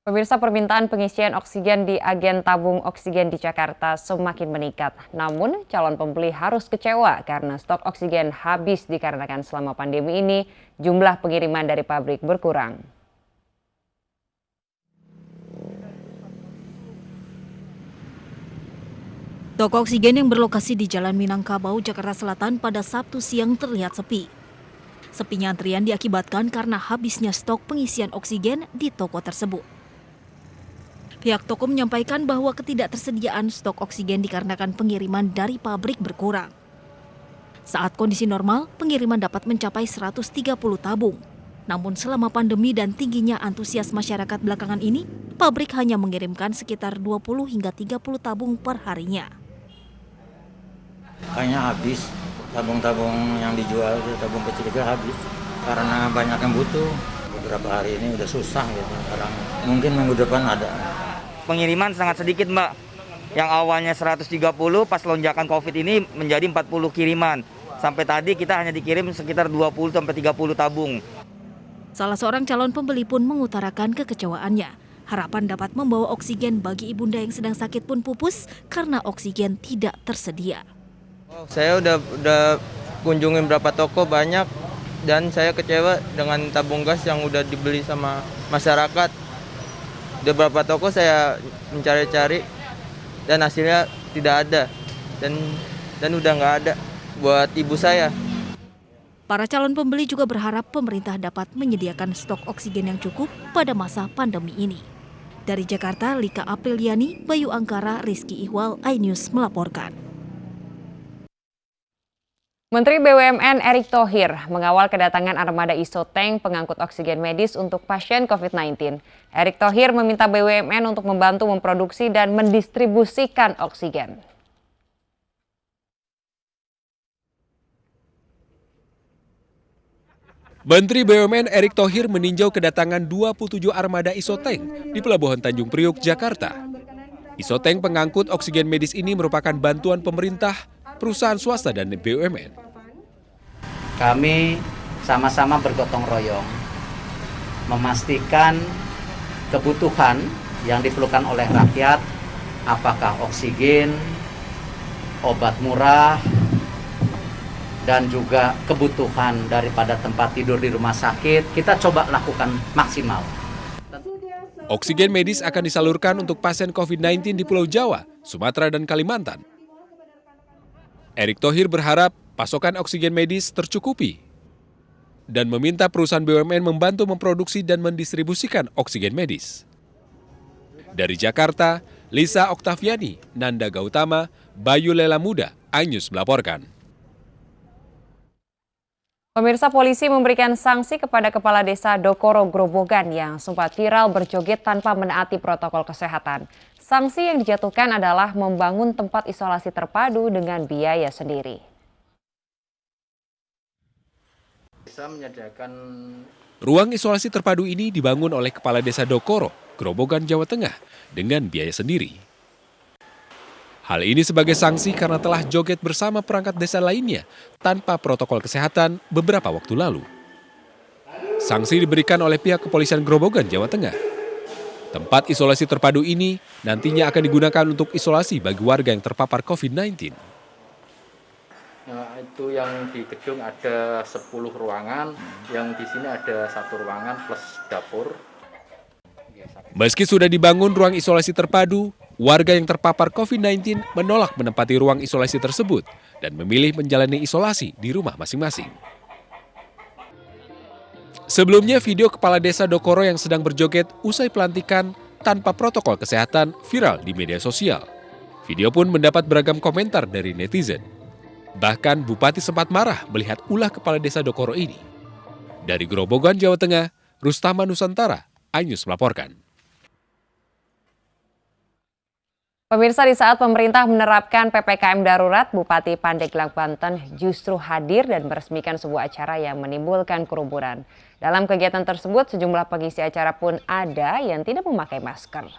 Pemirsa, permintaan pengisian oksigen di agen tabung oksigen di Jakarta semakin meningkat. Namun, calon pembeli harus kecewa karena stok oksigen habis dikarenakan selama pandemi ini jumlah pengiriman dari pabrik berkurang. Toko oksigen yang berlokasi di Jalan Minangkabau, Jakarta Selatan pada Sabtu siang terlihat sepi. Sepinya antrian diakibatkan karena habisnya stok pengisian oksigen di toko tersebut. Pihak toko menyampaikan bahwa ketidaktersediaan stok oksigen dikarenakan pengiriman dari pabrik berkurang. Saat kondisi normal, pengiriman dapat mencapai 130 tabung. Namun selama pandemi dan tingginya antusias masyarakat belakangan ini, pabrik hanya mengirimkan sekitar 20 hingga 30 tabung per harinya. Kayaknya habis, tabung-tabung yang dijual, tabung kecil itu habis. Karena banyak yang butuh, beberapa hari ini udah susah gitu. Sekarang mungkin minggu depan ada. Pengiriman sangat sedikit, Mbak. Yang awalnya 130 pas lonjakan Covid ini menjadi 40 kiriman. Sampai tadi kita hanya dikirim sekitar 20 sampai 30 tabung. Salah seorang calon pembeli pun mengutarakan kekecewaannya. Harapan dapat membawa oksigen bagi ibunda yang sedang sakit pun pupus karena oksigen tidak tersedia. Saya udah kunjungin berapa toko banyak dan saya kecewa dengan tabung gas yang udah dibeli sama masyarakat. Di beberapa toko saya mencari-cari dan hasilnya tidak ada dan udah nggak ada buat ibu saya. Para calon pembeli juga berharap pemerintah dapat menyediakan stok oksigen yang cukup pada masa pandemi ini. Dari Jakarta, Lika Apriliani, Bayu Angkara, Rizky Ihwal, iNews melaporkan. Menteri BUMN Erick Thohir mengawal kedatangan armada Isotank pengangkut oksigen medis untuk pasien COVID-19. Erick Thohir meminta BUMN untuk membantu memproduksi dan mendistribusikan oksigen. Menteri BUMN Erick Thohir meninjau kedatangan 27 armada Isotank di Pelabuhan Tanjung Priok, Jakarta. Isotank pengangkut oksigen medis ini merupakan bantuan pemerintah, perusahaan swasta dan BUMN. Kami sama-sama bergotong royong memastikan kebutuhan yang diperlukan oleh rakyat, apakah oksigen, obat murah, dan juga kebutuhan daripada tempat tidur di rumah sakit, kita coba lakukan maksimal. Oksigen medis akan disalurkan untuk pasien COVID-19 di Pulau Jawa, Sumatera, dan Kalimantan. Erick Thohir berharap pasokan oksigen medis tercukupi dan meminta perusahaan BUMN membantu memproduksi dan mendistribusikan oksigen medis. Dari Jakarta, Lisa Oktaviani, Nanda Gautama, Bayu Lela Muda, iNews melaporkan. Pemirsa, polisi memberikan sanksi kepada Kepala Desa Dokoro Grobogan yang sempat viral berjoget tanpa menaati protokol kesehatan. Sanksi yang dijatuhkan adalah membangun tempat isolasi terpadu dengan biaya sendiri. Ruang isolasi terpadu ini dibangun oleh Kepala Desa Dokoro, Grobogan, Jawa Tengah, dengan biaya sendiri. Hal ini sebagai sanksi karena telah joget bersama perangkat desa lainnya tanpa protokol kesehatan beberapa waktu lalu. Sanksi diberikan oleh pihak kepolisian Grobogan, Jawa Tengah. Tempat isolasi terpadu ini nantinya akan digunakan untuk isolasi bagi warga yang terpapar COVID-19. Nah, itu yang di gedung ada 10 ruangan, yang di sini ada 1 ruangan plus dapur. Meski sudah dibangun ruang isolasi terpadu, warga yang terpapar COVID-19 menolak menempati ruang isolasi tersebut dan memilih menjalani isolasi di rumah masing-masing. Sebelumnya, video Kepala Desa Dokoro yang sedang berjoget usai pelantikan tanpa protokol kesehatan viral di media sosial. Video pun mendapat beragam komentar dari netizen. Bahkan Bupati sempat marah melihat ulah Kepala Desa Dokoro ini. Dari Grobogan, Jawa Tengah, Rustama Nusantara, iNews melaporkan. Pemirsa, di saat pemerintah menerapkan PPKM darurat, Bupati Pandeglang, Banten justru hadir dan meresmikan sebuah acara yang menimbulkan kerumunan. Dalam kegiatan tersebut, sejumlah pengisi acara pun ada yang tidak memakai masker.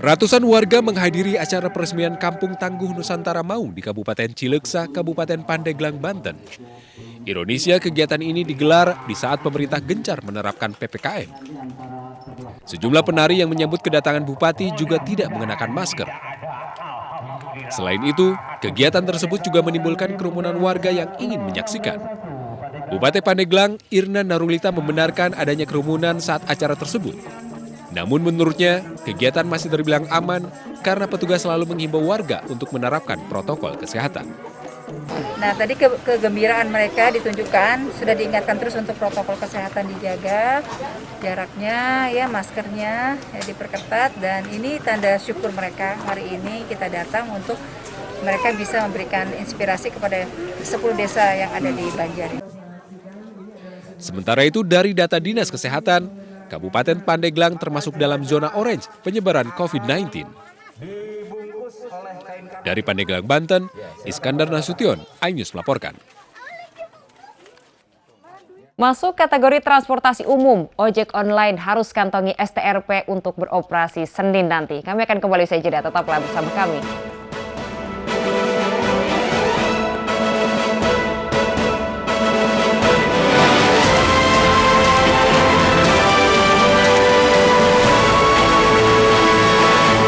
Ratusan warga menghadiri acara peresmian Kampung Tangguh Nusantara Maung di Kabupaten Cileuksa, Kabupaten Pandeglang, Banten. Ironisnya, kegiatan ini digelar di saat pemerintah gencar menerapkan PPKM. Sejumlah penari yang menyambut kedatangan Bupati juga tidak mengenakan masker. Selain itu, kegiatan tersebut juga menimbulkan kerumunan warga yang ingin menyaksikan. Bupati Pandeglang, Irna Narulita membenarkan adanya kerumunan saat acara tersebut. Namun menurutnya, kegiatan masih terbilang aman karena petugas selalu menghimbau warga untuk menerapkan protokol kesehatan. Nah, tadi kegembiraan mereka ditunjukkan, sudah diingatkan terus untuk protokol kesehatan dijaga, jaraknya, ya maskernya ya, diperketat, dan ini tanda syukur mereka hari ini kita datang untuk mereka bisa memberikan inspirasi kepada 10 desa yang ada di Banjar. Sementara itu, dari data Dinas Kesehatan, Kabupaten Pandeglang termasuk dalam zona orange penyebaran COVID-19. Dari Pandeglang, Banten, Iskandar Nasution, iNews melaporkan. Masuk kategori transportasi umum, ojek online harus kantongi STRP untuk beroperasi Senin nanti. Kami akan kembali usai jeda, tetaplah bersama kami.